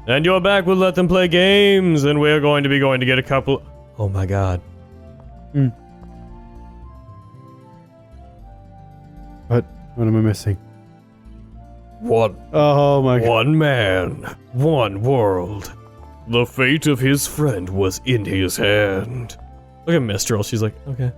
And you're back with Let Them Play Games, and we're going to get a couple... Oh my god. What am I missing? What? Oh my god. One man, one world. The fate of his friend was in his hand. Look at Mistral, she's like, okay.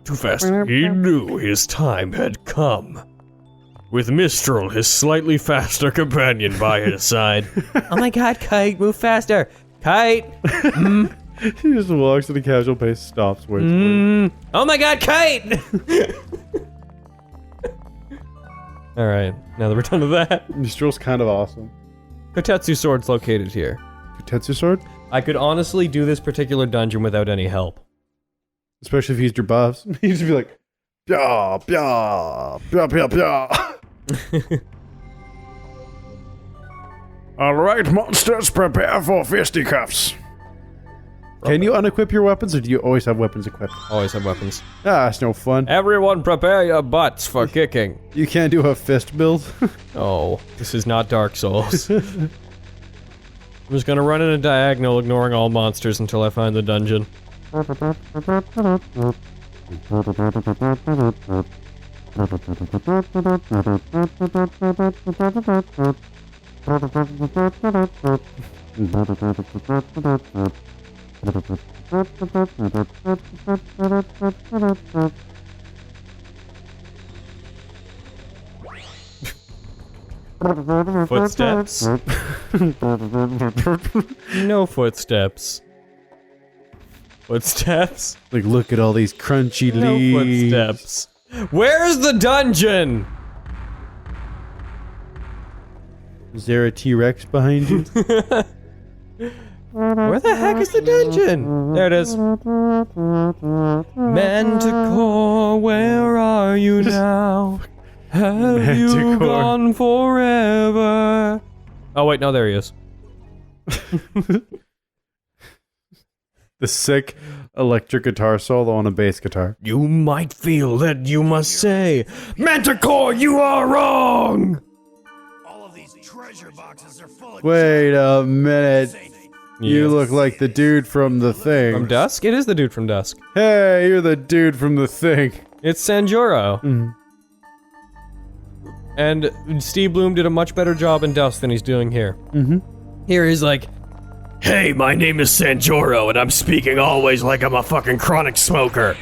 Too fast. He knew his time had come. With Mistral, his slightly faster companion, by his side. Oh my god, Kite, move faster! Kite! He just walks at a casual pace, stops, waits. Oh my god, Kite! Alright, now that we're done with that. Mistral's kind of awesome. Kotetsu sword's located here. Kotetsu sword? I could honestly do this particular dungeon without any help. Especially if he used your buffs. He'd just be like, pya, pya, pya, pya, pya. Alright, monsters, prepare for fisticuffs. Can you unequip your weapons, or do you always have weapons equipped? Always have weapons. Ah, it's no fun. Everyone prepare your butts for kicking. You can't do a fist build? Oh, this is not Dark Souls. I'm just gonna run in a diagonal, ignoring all monsters until I find the dungeon. Footsteps? No footsteps. Footsteps? Like, look at all these crunchy No leaves. footsteps. Where's the dungeon? Is there a T-Rex behind you? Where the heck is the dungeon? There it is. Manticore, where are you now? Have you Manticore. gone forever? Oh wait, no, there he is. The sick electric guitar solo on a bass guitar. You might feel that you must say, Manticore, you are wrong! All of these treasure boxes are full of Wait a minute. You look like the dude from The Thing. From Dusk? It is the dude from Dusk. Hey, you're the dude from The Thing. It's Sanjuro. And Steve Bloom did a much better job in Dusk than he's doing here. Here he's like, hey, my name is Sanjuro, and I'm speaking always like I'm a fucking chronic smoker.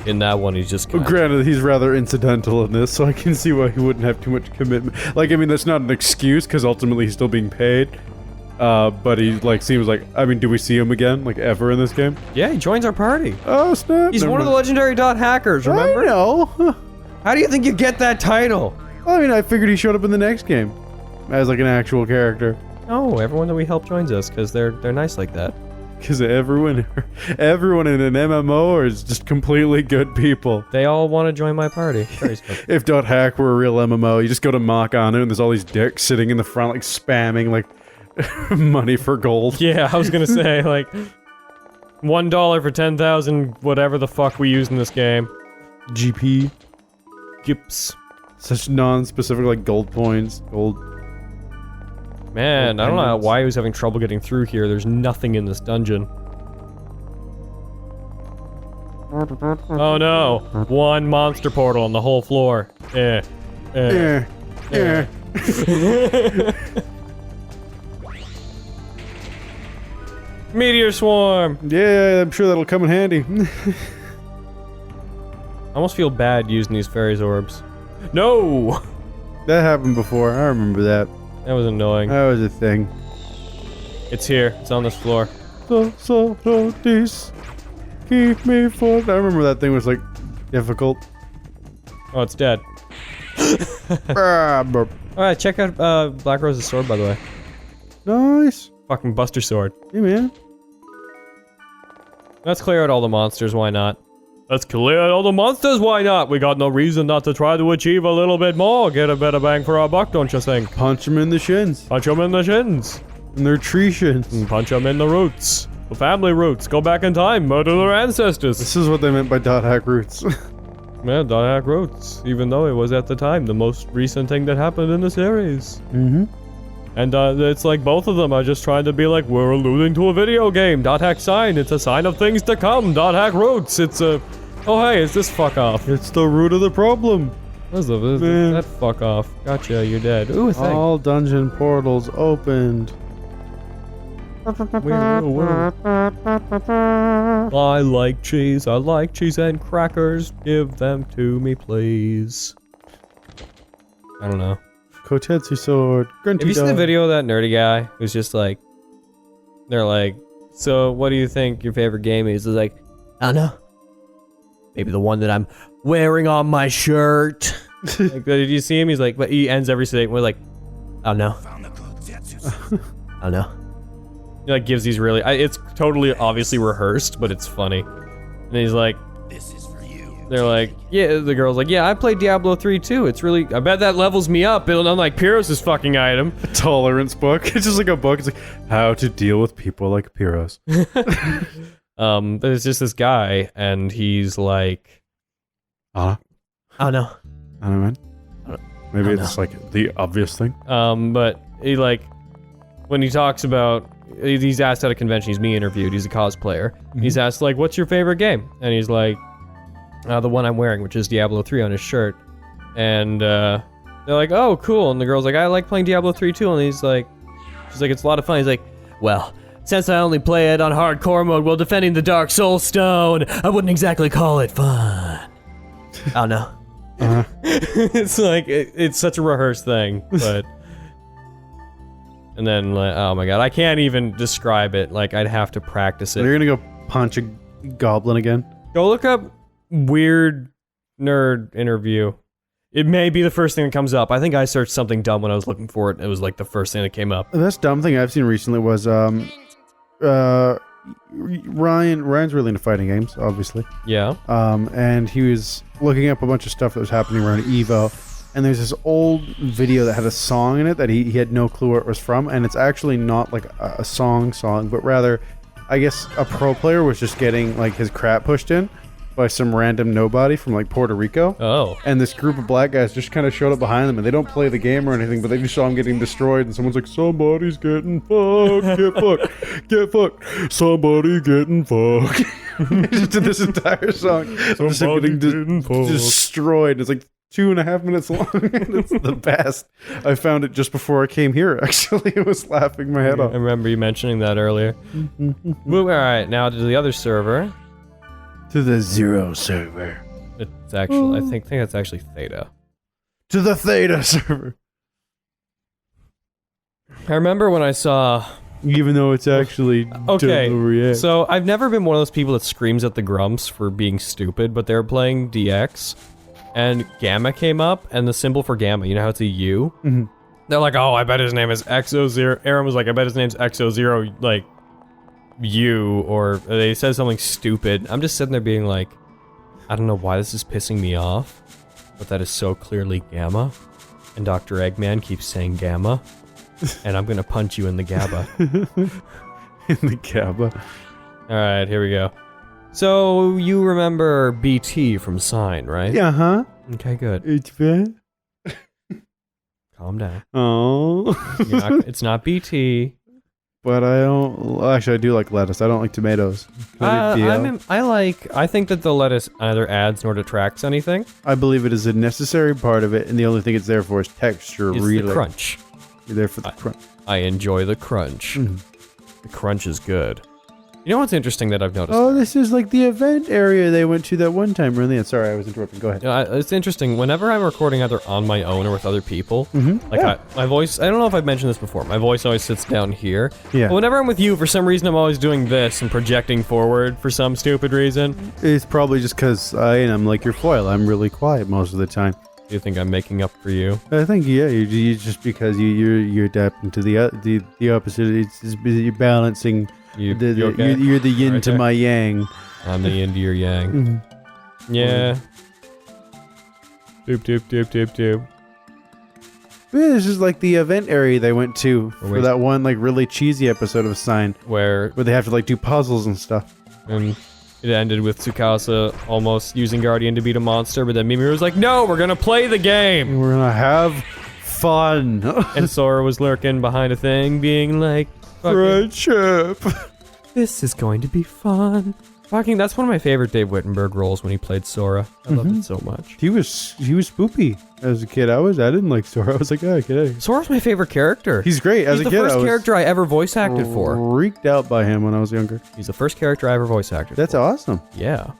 In that one, he's just Well, granted, he's rather incidental in this, so I can see why he wouldn't have too much commitment. Like, I mean, that's not an excuse, because ultimately he's still being paid. But he, like, seems like... I mean, do we see him again, like, ever in this game? Yeah, he joins our party. Oh, snap. He's Never one of the mind. legendary dot hackers, remember? I know. How do you think you get that title? I mean, I figured he showed up in the next game. As, like, an actual character. No, everyone that we help joins us, because they're nice like that. Because everyone in an MMO is just completely good people. They all want to join my party. Very special. If Dot Hack were a real MMO, you just go to Mach Anu and there's all these dicks sitting in the front, like, spamming, like, money for gold. Yeah, I was gonna say, like, $1 for 10,000 whatever the fuck we use in this game. GP. Gips. Such non-specific, like, gold points, gold... Man, I don't know why he was having trouble getting through here. There's nothing in this dungeon. Oh no. One monster portal on the whole floor. Yeah. Meteor swarm! Yeah, I'm sure that'll come in handy. I almost feel bad using these fairies orbs. No! That happened before, I remember that. That was annoying. That was a thing. It's here. It's on this floor. So, this. Keep me for... I remember that thing was, like, difficult. Oh, it's dead. Burp. Alright, check out Black Rose's sword, by the way. Nice. Fucking Buster Sword. Hey, man. Let's clear out all the monsters, why not? Let's clear out all the monsters, why not? We got no reason not to try to achieve a little bit more. Get a better bang for our buck, don't you think? Punch him in the shins. Punch them in the shins. And their tree shins. And punch them in the roots. The family roots. Go back in time. Murder their ancestors. This is what they meant by dot hack roots. Yeah, .hack roots, even though it was at the time the most recent thing that happened in the series. Mm-hmm. And it's like both of them are just trying to be like, we're alluding to a video game. .hack sign, it's a sign of things to come. .hack roots, it's a... Oh hey, it's this fuck off. It's the root of the problem. That fuck off. Gotcha, you're dead. Ooh, a thing. All dungeon portals opened. Whoa. I like cheese and crackers. Give them to me, please. I don't know. Kotetsu sword. Grunty Have you seen the dog. video of that nerdy guy who's just like, they're like, so what do you think your favorite game is? He's like, I don't know. Maybe the one that I'm wearing on my shirt. Like, did you see him? He's like, but he ends every statement with like, I don't know. Found the Kotetsu. I don't know. He like gives these really, it's totally obviously rehearsed, but it's funny. And he's like, This is for you. they're like, yeah, the girl's like, yeah, I played Diablo 3 too. It's really, I bet that levels me up, unlike Pyros' fucking item. Tolerance book. It's just like a book. It's like how to deal with people like Pyros. There's just this guy, and he's like, I I don't know. don't know, man. Maybe I don't it's like the obvious thing. But he like, when he talks about, he's asked at a convention, he's being interviewed, he's a cosplayer. He's asked like, what's your favorite game? And he's like, the one I'm wearing, which is Diablo 3 on his shirt. And they're like, oh, cool. And the girl's like, I like playing Diablo 3 too. And he's like, she's like, it's a lot of fun. He's like, well, since I only play it on hardcore mode while defending the Dark Soul Stone, I wouldn't exactly call it fun. I don't know. It's like, it's such a rehearsed thing, but... And then, like, oh my god, I can't even describe it. Like, I'd have to practice it. You're gonna go punch a goblin again? Go look up weird nerd interview. It may be the first thing that comes up. I think I searched something dumb when I was looking for it. It was like the first thing that came up. The best dumb thing I've seen recently was Ryan's really into fighting games, obviously. Yeah. And he was looking up a bunch of stuff that was happening around Evo. And there's this old video that had a song in it that he had no clue where it was from, and it's actually not like a song, but rather, I guess a pro player was just getting like his crap pushed in by some random nobody from like Puerto Rico. Oh. And this group of black guys just kind of showed up behind them, and they don't play the game or anything, but they just saw him getting destroyed, and someone's like, somebody's getting fucked, get fucked, somebody getting fucked. Just did this entire song. Just getting destroyed. It's like 2.5 minutes long. It's the best. I found it just before I came here, actually. I was laughing my head I off. remember you mentioning that earlier. Alright, now to the other server. To the Zero server. It's actually, I think that's actually Theta. To the Theta server. I remember when I saw... Even though it's actually Okay, so I've never been one of those people that screams at the grumps for being stupid, but they were playing DX, and Gamma came up, and the symbol for Gamma, you know how it's a U? Mhm. They're like, oh, I bet his name is XO0. Aaron was like, I bet his name's XO0, like, U, or they said something stupid. I'm just sitting there being like, I don't know why this is pissing me off, but that is so clearly Gamma, and Dr. Eggman keeps saying Gamma, and I'm gonna punch you in the GABA. In the GABA. Alright, here we go. So, you remember BT from Sign, right? Yeah, huh? Okay, good. It's bad. Calm down. Oh. It's not BT. But I don't... Actually, I do like lettuce. I don't like tomatoes. I think that the lettuce neither adds nor detracts anything. I believe it is a necessary part of it, and the only thing it's there for is texture, It's really. the crunch. You're there for the crunch. I enjoy the crunch. The crunch is good. You know what's interesting that I've noticed? Oh, this is like the event area they went to that one time. Really, sorry, I was interrupting. Go ahead. You know, it's interesting. Whenever I'm recording either on my own or with other people, my voice, I don't know if I've mentioned this before, my voice always sits down here. Yeah. But whenever I'm with you, for some reason, I'm always doing this and projecting forward for some stupid reason. It's probably just because I'm like your foil. I'm really quiet most of the time. Do you think I'm making up for you? I think you just because you're adapting to the opposite. You're balancing. You okay? You're the yin Right to there? my yang. I'm the yin to your yang. Yeah. Doop doop doop doop doop. Yeah, this is like the event area they went to for wait. that one like really cheesy episode of Sign Where they have to like do puzzles and stuff. and it ended with Tsukasa almost using Guardian to beat a monster, but then Mimir was like, no, we're gonna play the game! We're gonna have fun. And Sora was lurking behind a thing, being like, friendship. this is going to be fun. Fucking, that's one of my favorite Dave Wittenberg roles when he played Sora. I loved it so much. He was spoopy as a kid. I didn't like Sora. I was like, oh, okay. Sora's my favorite character. He's great. As a kid, He's the first character I ever voice acted for. Freaked out by him when I was younger. He's the first character I ever voice acted That's for. awesome. Yeah.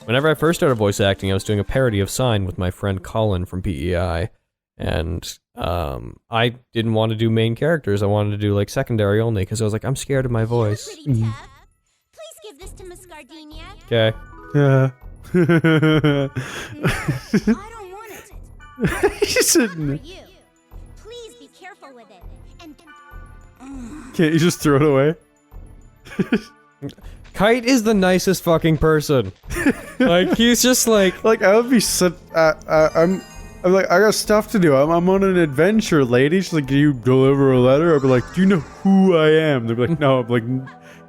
Whenever I first started voice acting, I was doing a parody of Sign with my friend Colin from PEI. And I didn't want to do main characters. I wanted to do like secondary only because I was like, I'm scared of my voice. Pretty Tev. Please give this to Miss Gardenia. Okay. Yeah. I don't want it. He's sitting there. For you. Please be careful with it. And Can't you just throw it away? Kite is the nicest fucking person. Like, he's just like... Like, I would be such. I'm like, I got stuff to do. I'm on an adventure, lady. She's like, do you deliver a letter? I'd be like, do you know who I am? They'd be like, no. I'm like,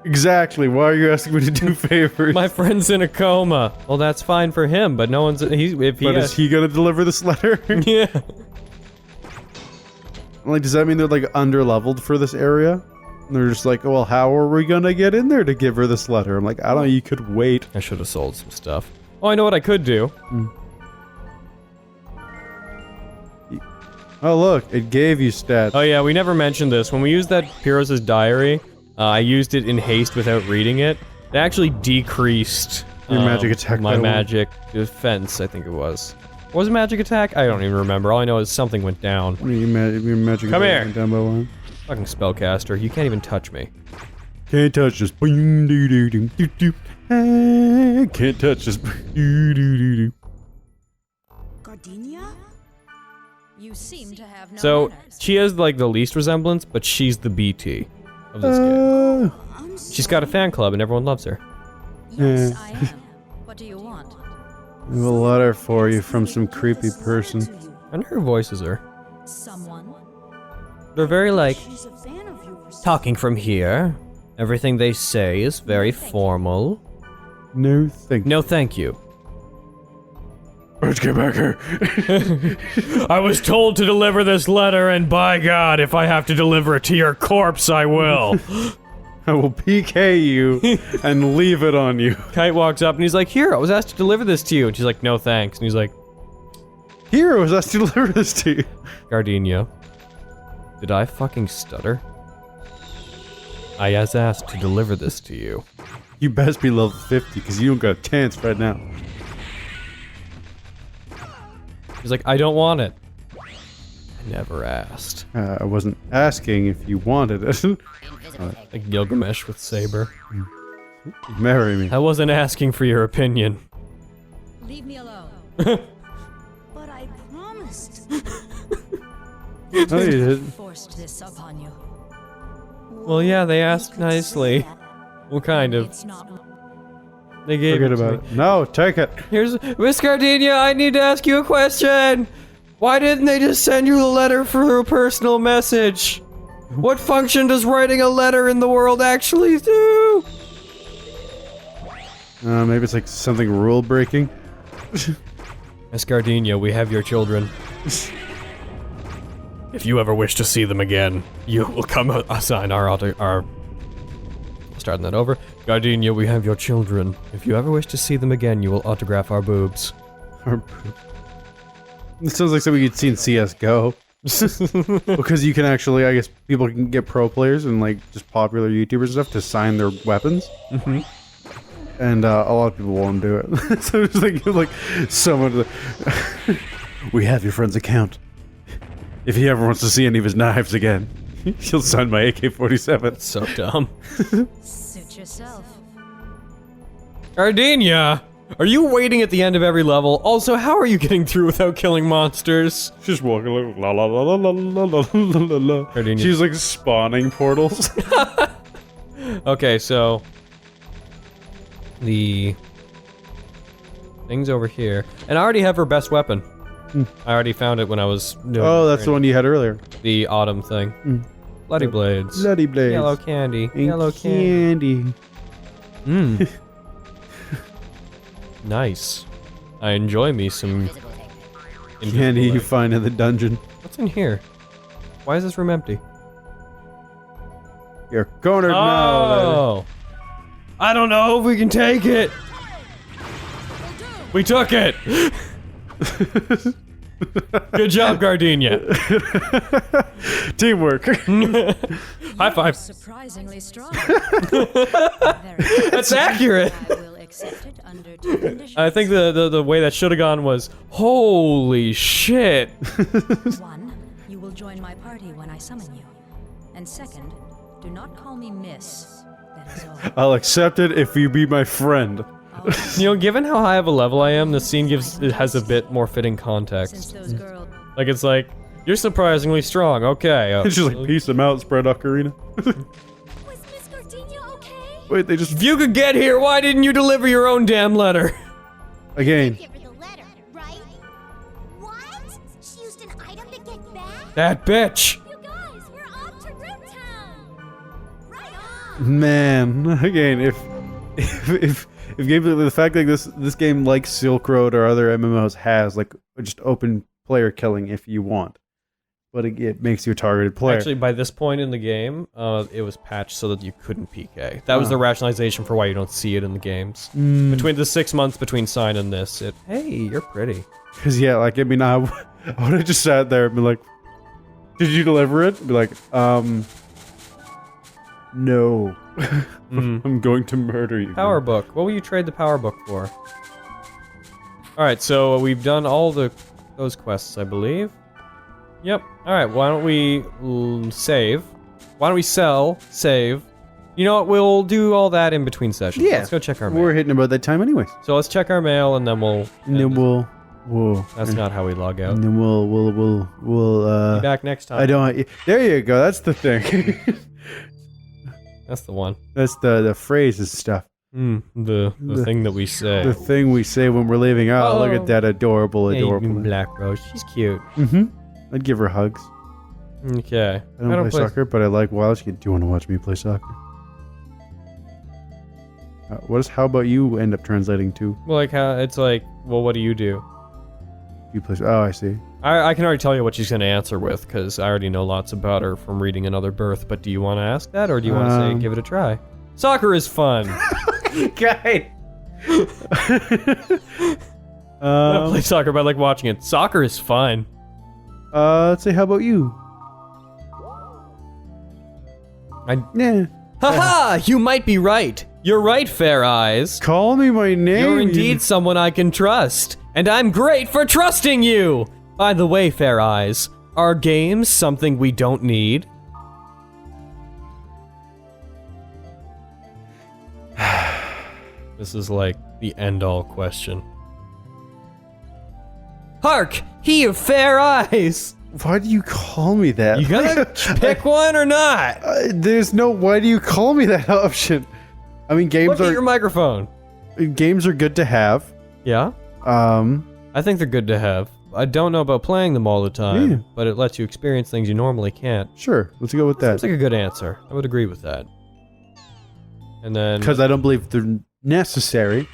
exactly. Why are you asking me to do favors? My friend's in a coma. Well, that's fine for him, but no one's... Is he gonna deliver this letter? Yeah. Like, does that mean they're like under-leveled for this area? And they're just like, well, how are we gonna get in there to give her this letter? I'm like, I don't know, you could wait. I should have sold some stuff. Oh, I know what I could do. Oh, look, it gave you stats. Oh yeah, we never mentioned this. When we used that Pyros' diary, I used it in haste without reading it. It actually decreased Your magic attack my by one. magic defense, I think it was. Was it magic attack? I don't even remember. All I know is something went down. Your magic Come attack here. went down by one. Fucking spellcaster, you can't even touch me. Can't touch this. Boing, doo, doo, doo, doo, doo. Ah, can't touch this. Doo, doo, doo, doo. Gardenia? You seem to have no So, manners. she has like the least resemblance, but she's the BT of this game. I'm She's got a fan club and everyone loves her. Yes, I am. What do you want? I have a letter for you from some creepy person. I wonder who voices her. Someone? They're very like, She's a fan of yours. talking from here. Everything they say is very formal. No, thank you. No, thank you. Let's get back here. I was told to deliver this letter, and by God, if I have to deliver it to your corpse, I will. I will PK you and leave it on you. Kite walks up and he's like, here, I was asked to deliver this to you. And she's like, no thanks. And he's like, Here, I was asked to deliver this to you. Gardenia, did I fucking stutter? I was asked to deliver this to you. You best be level 50, because you don't got a chance right now. He's like, I don't want it. I never asked. I wasn't asking if you wanted it. Like Gilgamesh with Saber. Marry me. I wasn't asking for your opinion. Leave me alone. But I promised. Oh, you did. Forced this upon you. Well, yeah, they asked nicely. Well, kind of. It's not. They gave Forget it to about me. it. No, take it. Here's Miss Gardenia, I need to ask you a question. Why didn't they just send you the letter through a personal message? What function does writing a letter in the world actually do? Maybe it's like something rule breaking. Miss Gardenia, we have your children. If you ever wish to see them again, you will come assign our starting that over. Gardenia, we have your children. If you ever wish to see them again, you will autograph our boobs. It sounds like something you'd see in CSGO. Because you can actually, I guess, people can get pro players and like just popular YouTubers and stuff to sign their weapons. Mm-hmm. And a lot of people won't do it. So it's like someone. We have your friend's account. If he ever wants to see any of his knives again, he'll sign my AK-47. So dumb. Suit yourself. Gardenia! Are you waiting at the end of every level? Also, how are you getting through without killing monsters? Just walking like la la la la la la la la la. Gardenia. She's like spawning portals. Okay, so the thing's over here, and I already have her best weapon. I already found it when I was doing Oh, that's the one you had earlier. the autumn thing. Bloody blades. Bloody blades. Yellow candy. And Yellow candy. candy. Mmm. Nice. I enjoy me some... Candy you find in the dungeon. What's in here? Why is this room empty? You're cornered now. Oh! I don't know if we can take it! We took it! Good job, Gardenia. Teamwork. High five. Surprisingly strong. Very That's accurate. I will accept it under two conditions. I think the way that should have gone was, holy shit. One, you will join my party when I summon you. And second, do not call me Miss. That is all. I'll accept it if you be my friend. You know, given how high of a level I am, the scene has a bit more fitting Since context. those girls... Like, it's like, you're surprisingly strong, okay. It's just like, peace them out, spread ocarina. Was Miss Gardenia okay? Wait, they just... If you could get here, why didn't you deliver your own damn letter? Again. Give her the letter, right? What? She used an item to get back? That bitch. You guys, we're off to Rimtown! Right on! Man, again, if games, the fact that this game, like Silk Road or other MMOs, has like just open player killing if you want, but it makes you a targeted player. Actually, by this point in the game, it was patched so that you couldn't PK. That was the rationalization for why you don't see it in the games. Between the 6 months between sign and this, hey, you're pretty. Because yeah, like I mean, I would have just sat there and be like, "Did you deliver it?" Be like, no. I'm going to murder you. Power book. What will you trade the power book for? Alright, so we've done all those quests, I believe. Yep. Alright, why don't we save? Why don't we sell, save? You know what, we'll do all that in between sessions. Yeah. Let's go check our mail. We're hitting about that time anyways. So let's check our mail and then we'll... And then we'll. That's not how we log out. And then we'll Be back next time. I don't. There you go. That's the thing. That's the one. That's the phrases stuff. The thing that we say. The thing we say when we're leaving. Oh, look at that adorable. Hey, Black Rose. She's cute. I'd give her hugs. Okay. I don't play soccer, but I like wild. Do you want to watch me play soccer? How about you end up translating to? Well, like how it's like, well, what do you do? You play. Oh, I see. I can already tell you what she's going to answer with, because I already know lots about her from reading Another Birth, but do you want to ask that, or do you want to say, give it a try? Soccer is fun! Guy! I don't play soccer, but I like watching it. Soccer is fun. Let's say, how about you? Yeah. Haha! You might be right! You're right, Fair Eyes! Call me my name! You're indeed someone I can trust, and I'm great for trusting you! By the way, Fair Eyes, are games something we don't need? This is like the end-all question. Hark! He of fair eyes! Why do you call me that? You gonna pick one or not? There's no why do you call me that option? I mean, Look at your microphone. Games are good to have. Yeah? I think they're good to have. I don't know about playing them all the time, but it lets you experience things you normally can't. Sure, let's go with that. Seems like a good answer. I would agree with that. And then... Because I don't believe they're necessary,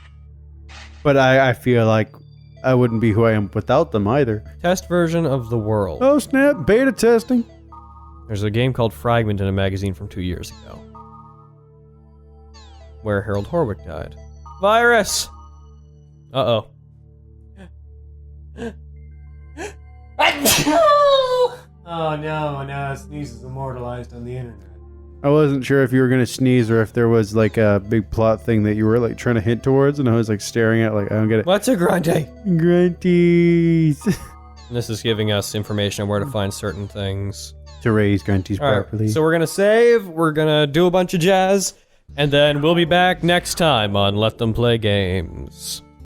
but I feel like I wouldn't be who I am without them either. Test version of the world. Oh snap, beta testing. There's a game called Fragment in a magazine from 2 years ago, where Harold Horwick died. Virus! Uh-oh. Oh no, now Sneeze is immortalized on the internet. I wasn't sure if you were gonna sneeze or if there was like a big plot thing that you were like trying to hint towards, and I was like staring at like I don't get it. What's a grunty? Grunties. This is giving us information on where to find certain things. To raise grunties properly. So we're gonna save, we're gonna do a bunch of jazz, and then we'll be back next time on Let Them Play Games.